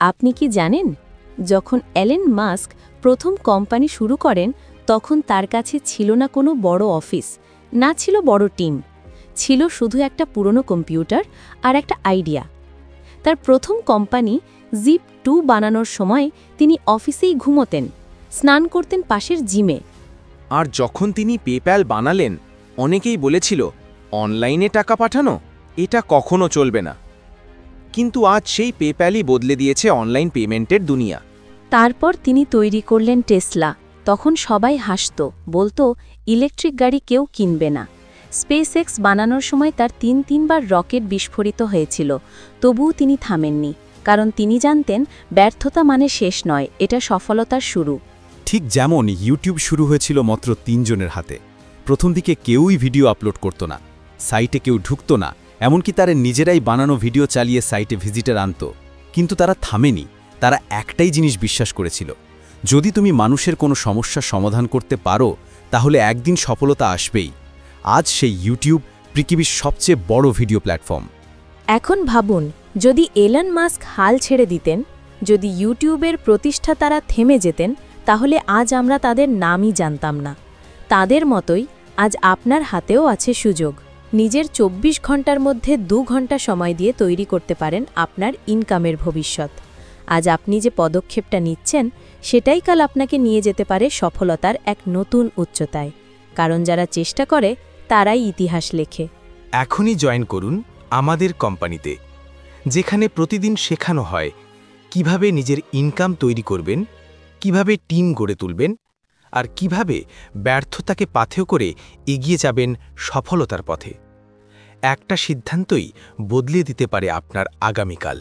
আপনি কি জানেন, যখন এলেন মাস্ক প্রথম কোম্পানি শুরু করেন তখন তার কাছে ছিল না কোনো বড় অফিস, না ছিল বড় টিম, ছিল শুধু একটা পুরনো কম্পিউটার আর একটা আইডিয়া। তার প্রথম কোম্পানি জিপ-2 বানানোর সময় তিনি অফিসেই ঘুমোতেন, স্নান করতেন পাশের জিমে। আর যখন তিনি পেপ্যাল বানালেন, অনেকেই বলেছিল অনলাইনে টাকা পাঠানো এটা কখনো চলবে না। কিন্তু আজ সেই পেপ্যালই বদলে দিয়েছে অনলাইন পেমেন্টের দুনিয়া। তারপর তিনি তৈরি করলেন টেসলা। তখন সবাই হাসত, বলতো ইলেকট্রিক গাড়ি কেউ কিনবে না। স্পেসএক্স বানানোর সময় তার তিনবার রকেট বিস্ফোরিত হয়েছিল, তবুও তিনি থামেননি, কারণ তিনি জানতেন ব্যর্থতা মানে শেষ নয়, এটা সফলতার শুরু। ঠিক যেমন ইউটিউব শুরু হয়েছিল মাত্র 3 জনের হাতে। প্রথম দিকে কেউই ভিডিও আপলোড করত না, সাইটে কেউ ঢুকত না, এমনকি তারা নিজেরাই বানানো ভিডিও চালিয়ে সাইটে ভিজিটার আনত। কিন্তু তারা থামেনি, তারা একটাই জিনিস বিশ্বাস করেছিল, যদি তুমি মানুষের কোনো সমস্যার সমাধান করতে পারো তাহলে একদিন সফলতা আসবেই। আজ সেই ইউটিউব পৃথিবীর সবচেয়ে বড় ভিডিও প্ল্যাটফর্ম। এখন ভাবুন, যদি এলন মাস্ক হাল ছেড়ে দিতেন, যদি ইউটিউবের প্রতিষ্ঠাতারা থেমে যেতেন, তাহলে আজ আমরা তাদের নামই জানতাম না। তাদের মতোই আজ আপনার হাতেও আছে সুযোগ। নিজের 24 ঘন্টার মধ্যে 2 ঘন্টা সময় দিয়ে তৈরি করতে পারেন আপনার ইনকামের ভবিষ্যৎ। আজ আপনি যে পদক্ষেপটা নিচ্ছেন, সেটাই কাল আপনাকে নিয়ে যেতে পারে সফলতার এক নতুন উচ্চতায়। কারণ যারা চেষ্টা করে তারাই ইতিহাস লেখে। এখনই জয়েন করুন আমাদের কোম্পানিতে, যেখানে প্রতিদিন শেখানো হয় কিভাবে নিজের ইনকাম তৈরি করবেন, কিভাবে টিম গড়ে তুলবেন, আর কিভাবে ব্যর্থতাকে পাথেয় করে এগিয়ে যাবেন সফলতার পথে। একটা সিদ্ধান্তই বদলে দিতে পারে আপনার আগামীকাল।